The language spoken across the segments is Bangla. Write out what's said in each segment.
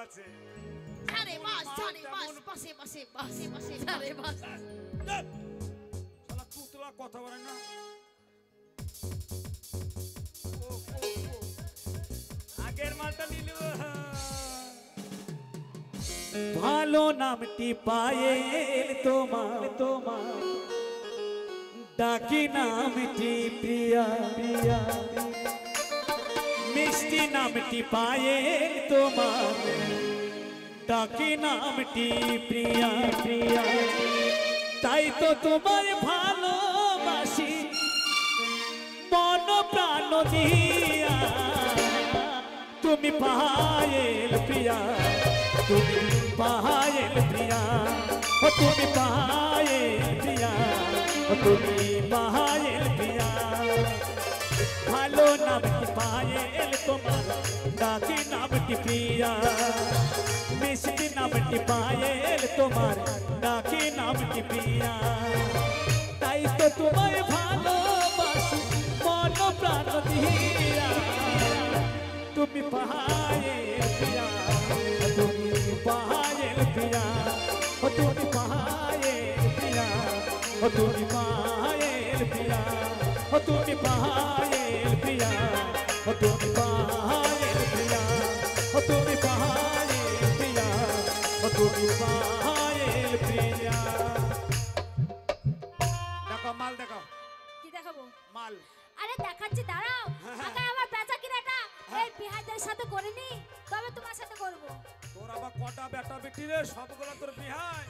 আছে আরে বাস জানে বাস বসে বসে বসে বসে আরে বাস শালা তুতলা কথা বলে না আগের মালটা নিল ভালো নামটি পায়েল তোমার তোমার ডাকি নামটি প্রিয়া প্রিয়া মিষ্টি নামটি পায়েল তোমার ডাকি নামটি প্রিয়া প্রিয়া তাই তো তোমায় ভালোবাসি মন প্রাণ দিয়া তুমি পায়েল প্রিয়া তুমি পায়েল প্রিয়া ও তুমি পায়েল প্রিয়া ও তুমি পায়েল প্রিয়া ভালো নামটি পায়েল তোমার ডাকি নামটি প্রিয়া মিষ্টি নামটি পায়েল তোমার ডাকি নামটি প্রিয়া তাই তো তোমায় ভালোবাসি মন প্রাণ দিয়া তুমি পায়েল প্রিয়া তুমি পায়েল প্রিয়া ও তুমি পায়েল প্রিয়া ও তুমি পায়েল প্রিয়া ও তুমি পায়েল প্রিয়া ও তুমি পায়েল প্রিয়া ও তুমি পায়েল প্রিয়া ও তুমি পায়েল প্রিয়া দেখো মাল দেখো কি দেখাবো মাল আরে দেখাচ্ছি দাঁড়াও আগে আমার বেচা কিনাটা এই বিহাইদের সাথে করিনি তবে তোমার সাথে করব তোর আবার কটা বেটা বেটি রে সবগুলো তোর বিহাই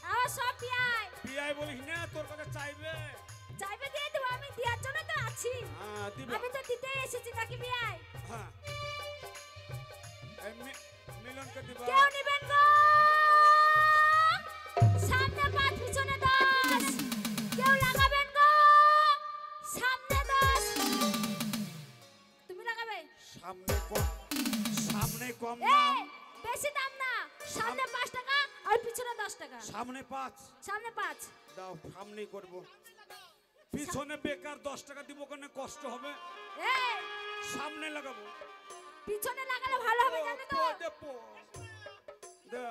আমার সব বিহাই বিহাই বলিস না তোর কাছে চাইবে চাইবে দিয়ে দেবো আমি দেওয়ার জন্য তো আছি হ্যাঁ দিব আমি তো দিতে এসেছি নাকি বিহাই হ্যাঁ এই মিলনকে দিব কেউ নেবেন গো সামনে 5 পিছনে 10 কেউ লাগাবেন গো সামনে 10 তুমি লাগাবে সামনে কম এই বেশি দাম না সামনে 5 টাকা আর পিছনে 10 টাকা সামনে 5 দাও সামনেই করব পিছনে বেকার 10 টাকা দিব কেন কষ্ট হবে এই সামনে লাগাবো পিছনে লাগালে ভালো হবে জানো তো দে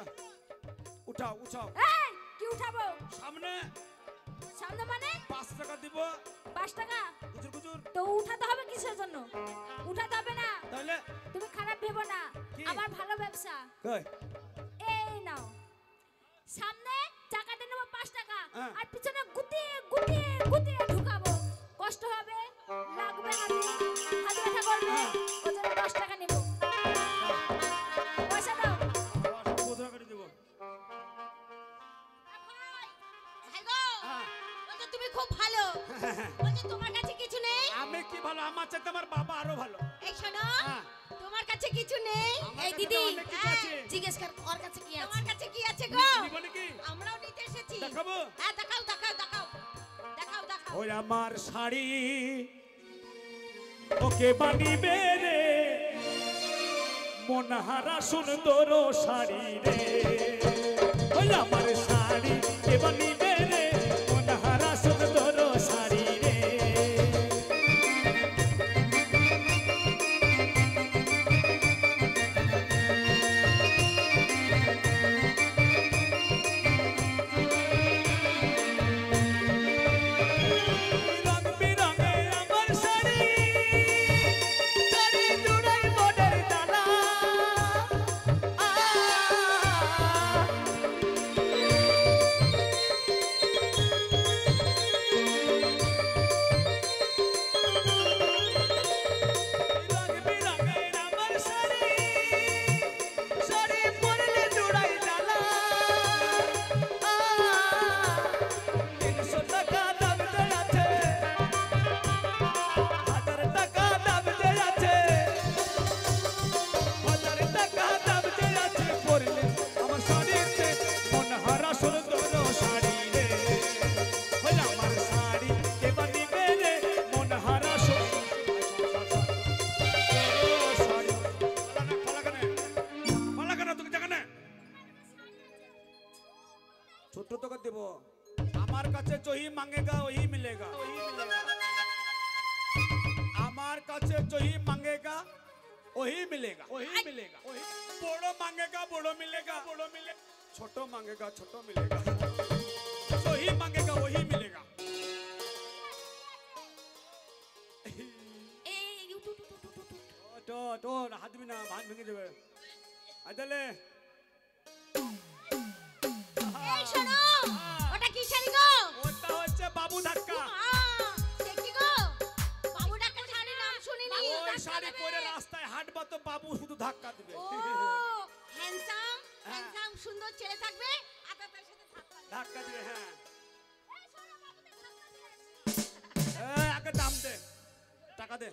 উঠাও উঠাও এই কি উঠাবো সামনে সামনে মানে 5 টাকা দিব 5 টাকা গুজুর গুজুর তো উঠাতে হবে কিসের জন্য উঠাতে হবে না তাহলে তুমি খারাপ ভেবো না কি? আমার ভালো ব্যবসা কই এই নাও সামনে চাকাতে নেবো 5 টাকা হ্যাঁ। আর পিছনে গুটিয়ে গুটিয়ে গুটিয়ে ঢুকাবো কষ্ট হবে লাগবে হাত ব্যথা করবে ওজন্য 10 টাকা নেব পয়সা দাও কোথা করে দিব হ্যালো হ্যাঁ বলছো তুমি খুব ভালো বলছো তোমার কাছে কিছু নেই আমি কি ভালো আমার চাইতে আমার বাবা আরো ভালো এই শোনো হ্যাঁ তোমার কাছে কিছু নেই আমার এই কাছে দিদি অনেক কিছু আছে। জিজ্ঞেস কর ওর কাছে কি আছে তোমার কাছে কি আছে গো নিব নাকি আমরাও নিতে এসেছি দেখাবো হ্যাঁ দেখাও দেখাও দেখাও দেখাও দেখাও ওই আমার শাড়ি ওকে বানিবে রে মনহারা সুন্দর শাড়ি রে ওই আমার শাড়ি কে বানিবে রে মনহারা সুন্দর শাড়ি রে রং বিরঙে আমার শাড়ি শাড়ি জুড়াই বনের ডালা রং বিরঙে আমার শাড়ি শাড়ি পরলে জুড়াই ডালা 300 টাকা দাম দেয় আছে 1000 টাকা দাম দেয় আছে 1000 টাকা দাম দেয় আছে পরলে আমার শাড়িতে মনহারা সুন্দর শাড়ি রে ওই আমার শাড়ি কে বানিবে রে মনহারা সুন্দর শাড়ি পালাগানে তুমি জাগানে ছোট টাকা দেব আমার কাছে যহি মাंगेगा वही मिलेगा আমার কাছে যহি मांगेगा वही मिलेगा वही मिलेगा वही बड़ो मांगेगा बड़ो मिलेगा छोटो मांगेगा छोटो मिलेगा वही मांगेगा वही मिलेगा এই উঠু উঠু উঠু উঠু, উঠু। তো তো হাত দিবি না ভাত ভেঙে যাবে আইতালে এই শোনো ওটা কি শাড়ি গো ওটা হচ্ছে বাবু ধাক্কা সে কি গো বাবু ডাক্তার শাড়ি নাম শুনিনি ওই শাড়ি পরে রাস্তায় হাঁটবা তো বাবু শুধু ধাক্কা দিবে ও হ্যান্ডসাম সুন্দর ছেলে থাকবে আর তার সাথে থাকবে ধাক্কা দিবে হ্যাঁ এই শোনো বাবুদের ধাক্কা দিয়ে আসছি। এই আগে দাম দে টাকা দে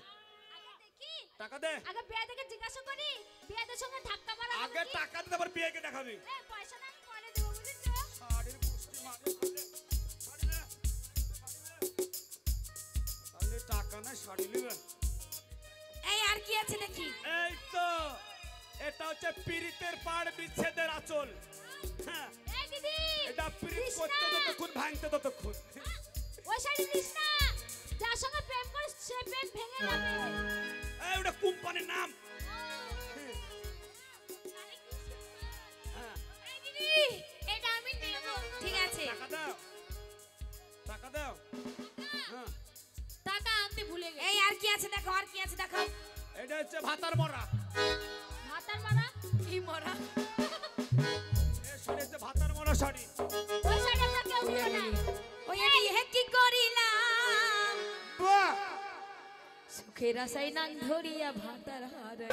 আগে দেখি টাকা দে আগে বিয়াদেরকে জিজ্ঞাসা করি বিয়াদের সঙ্গে ধাক্কা মারা আগে টাকা দে তারপর বিয়েকে দেখাবি এই পয়সা না আমি পরে দেবো বুঝেছো শাড়ির পুষ্টি মারি শাড়ি দে তাহলে টাকা না শাড়ি নিবে এই আর কি আছে দেখি এই তো এটা হচ্ছে পীড়িতের পাড় বিচ্ছেদের আঁচল হ্যাঁ এই দিদি এটা পীড়িত কৃষ্ণা! করতে ততক্ষণ ভাঙতে ততক্ষণ ওই শাড়ি দিস না যার সঙ্গে প্রেম করিস সে প্রেম ভেঙে যাবে এই ওটা কোম্পানির নাম হ্যাঁ এই দিদি এটা আমি নেব ঠিক আছে টাকা দাও টাকা দাও হ্যাঁ টাকা আনতে ভুলে গেছি এই আর কি আছে দেখো আর কি আছে দেখো এটা হচ্ছে ভাতার মরা ভাতার মারা কি মরা এই শাড়ি হচ্ছে ভাতার মরা শাড়ি ওই শাড়ি আমরা কেউ নিও না ওই আমি হে কি করিলাম বাহ সুখের আশায় নাং ধরিয়া ভাতার হারাই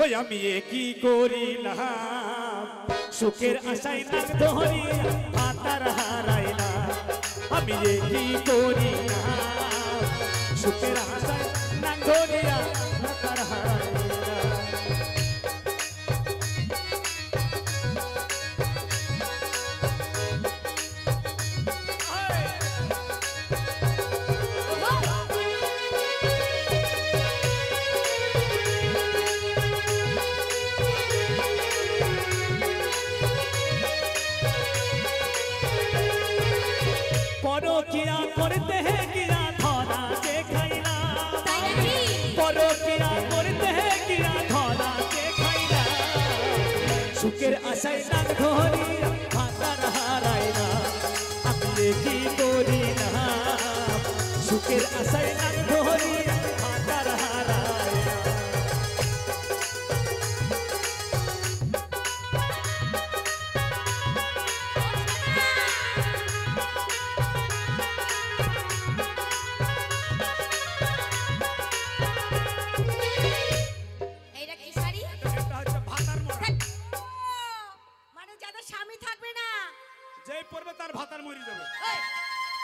ওই আমি কি করিলাম সুখের আশায় নাক ধরিয়া ভাতার হারাইলাম আমি কি করিলাম সুখের আশায় নাক ধরিয়া ভাতার হারাইলাম পরকিয়া করতে হে কিয়া ধরা যে খাইলা তাই নাকি পরকিয়া করতে হে কিয়া ধরা যে খাইলা সুখের আশায় নাক ধরিয়া ভাতার হারাইলা আপনি কি করিলা সুখের আশায় নাক ধরিয়া ভাতার হারাইলা এইটা কি শাড়ি এটা হচ্ছে ভাতার মরা মানে যাদের স্বামী থাকবে না যেই পড়বে তার ভাতার মরি যাবে ওই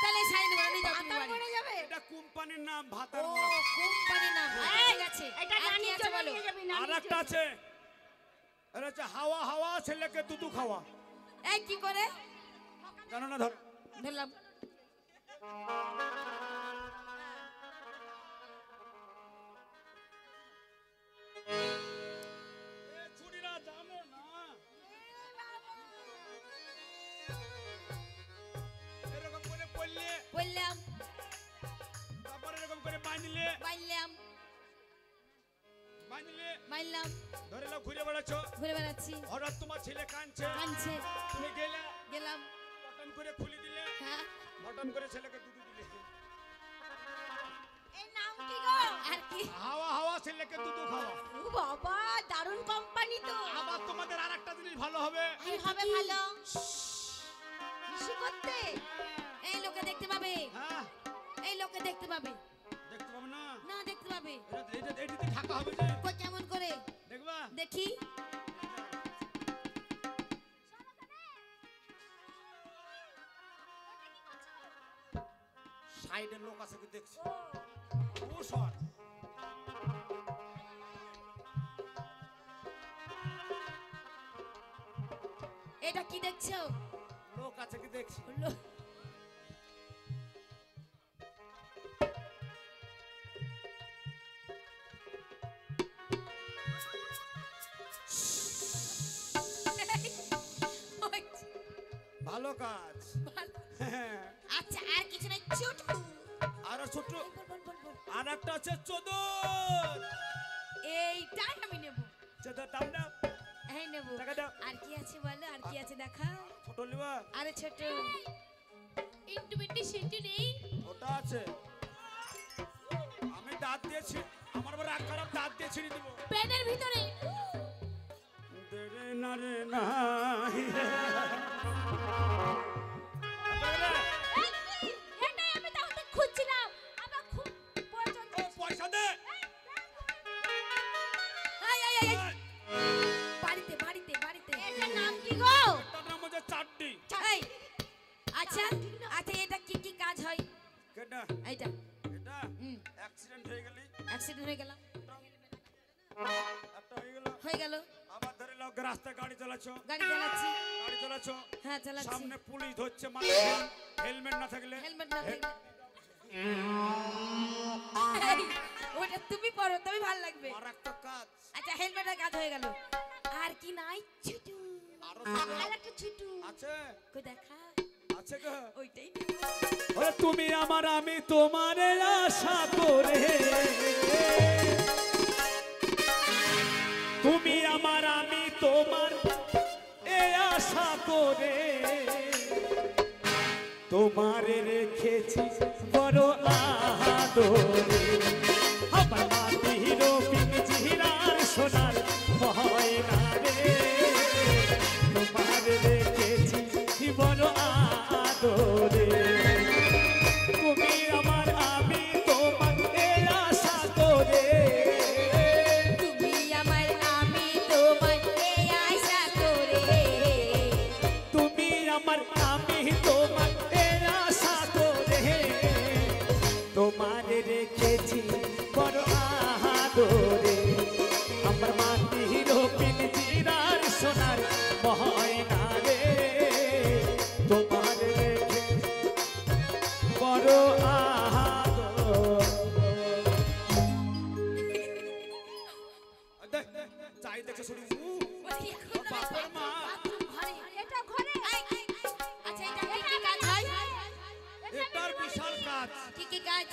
তাহলে শাড়ি নেব আমি যাও তুমি ভাতার বাড়ি মরে যাবে এটা কোম্পানির নাম ও ভাতার মরা কোম্পানি না ঠিক আছে এটা আর কি নানি আছে চলে বলো? নিয়ে যাবি আর একটা আছে এটা হচ্ছে হাওয়া হাওয়া ছেলেকে দুধু খাওয়া এই কি করে জানো না ধর ধরলাম ছুরিরা জানো না এরকম করে পড়লে বললাম তারপর এরকম করে বাঁধলে বাইলাম মাইলাম ধরে নাও ঘুরে বেড়াচ্ছ ঘুরে বেড়াচ্ছি হঠাৎ তোমার ছেলে কাঁদছে কাঁদছে তুমি গেলে গেলাম বটন করে খুলে দিলে হ্যাঁ বটন করে ছেলেকে দুধ দিলে এই নাম কি গো আর কি হাওয়া হাওয়া ছেলেকে দুধ খাওয়া ও বাবা দারুণ কোম্পানি তো আবার তোমাদের আরেকটা জিনিস ভালো হবে কি হবে ভালো খুশি করতে এই লোকে দেখতে পাবে হ্যাঁ এই লোকে দেখতে পাবে দেখতে পাবো না না দেখতে পাবে এটিতে ঢাকা হবে যে কই কেমন করে দেখবা দেখি সাইডের লোক আছে কি দেখছি ও সর এটা কি দেখছো লোক আছে কি দেখছি লো- ওই, ভালো কাজ ভালো। হ্যাঁ আচ্ছা আর কিছু না ছোট আর ছোট বল বল বল আর একটা আছে চোদর। এইটাই আমি নেব। চোদর দাম না, এই নেব। টাকা দাও। আর কি আছে বলো, আর কি আছে দেখাও। ছোট লিবা, আরে ছোট ইন্টু বিন্টি সিন্টু নেই। ওটা আছে। আমি দাঁত দিয়েছি, আমার বড় রাগ খারাপ, দাঁত দিয়ে ছিঁড়ে দিব। পেনের ভিতরে দেরে না রে না। এটাই আমি তাহলে খুঁজছিলাম, আমার খুব প্রয়োজন ও পয়সা দে। এই এই এই বাড়িতে বাড়িতে বাড়িতে। এটার নাম কি গো? তার নাম হচ্ছে চাটনি। এই আচ্ছা আচ্ছা, এটা কি কি কাজ হয়? কেডা এইটা এটা হুম অ্যাক্সিডেন্ট হয়ে গেলি, অ্যাক্সিডেন্ট হয়ে গেল, একটা হয়ে গেল। হয়ে গেল। আবার ধরে লাও রাস্তায় গাড়ি চালাচ্ছো, গাড়ি চালাচ্ছি। গাড়ি চালাচ্ছো, হ্যাঁ চালাচ্ছি। সামনে পুলিশ ধরছে, মাথায় হেলমেট না থাকলে। হেলমেট না থাকলে এই, ওটা তুমি পরো, তুমি ভালো লাগবে। আর একটা কাজ আচ্ছা হেলমেটের কাজ হয়ে গেল। আর কি নাই? ছুটু আরো আর একটা ছুটু আছে, কই দেখা। আছে গো। ওইটাই ওরে তুমি আমার, আমি তোমারে আশা করে, তুমি আমার, আমি তোমার এ আশা করে, তোমারে রেখেছি বড় আদরে। আমার মাটির পিঞ্জিরার সোনার ময়না রে, তোমারে রেখেছি বড় আদরে। তুমি আমার, আমি তোমার এ আশা করে, তুমি আমার, আমি তোমার এই আশা করে। তুমি আমার, আমি তোমার এ আশা করে, তোমারে রেখেছি বড় আদরে। আমার মাটির পিঞ্জিরার সোনার ময়না রে, তোমারে রেখেছি বড় আদর। চাই দেখে শুনি ওই এখন বাপের মা। বাথরুম ঘরে। এটা ঘরে আচ্ছা এটা কি কাজ হয়? এটার বিশাল কাজ। কি কি কাজ?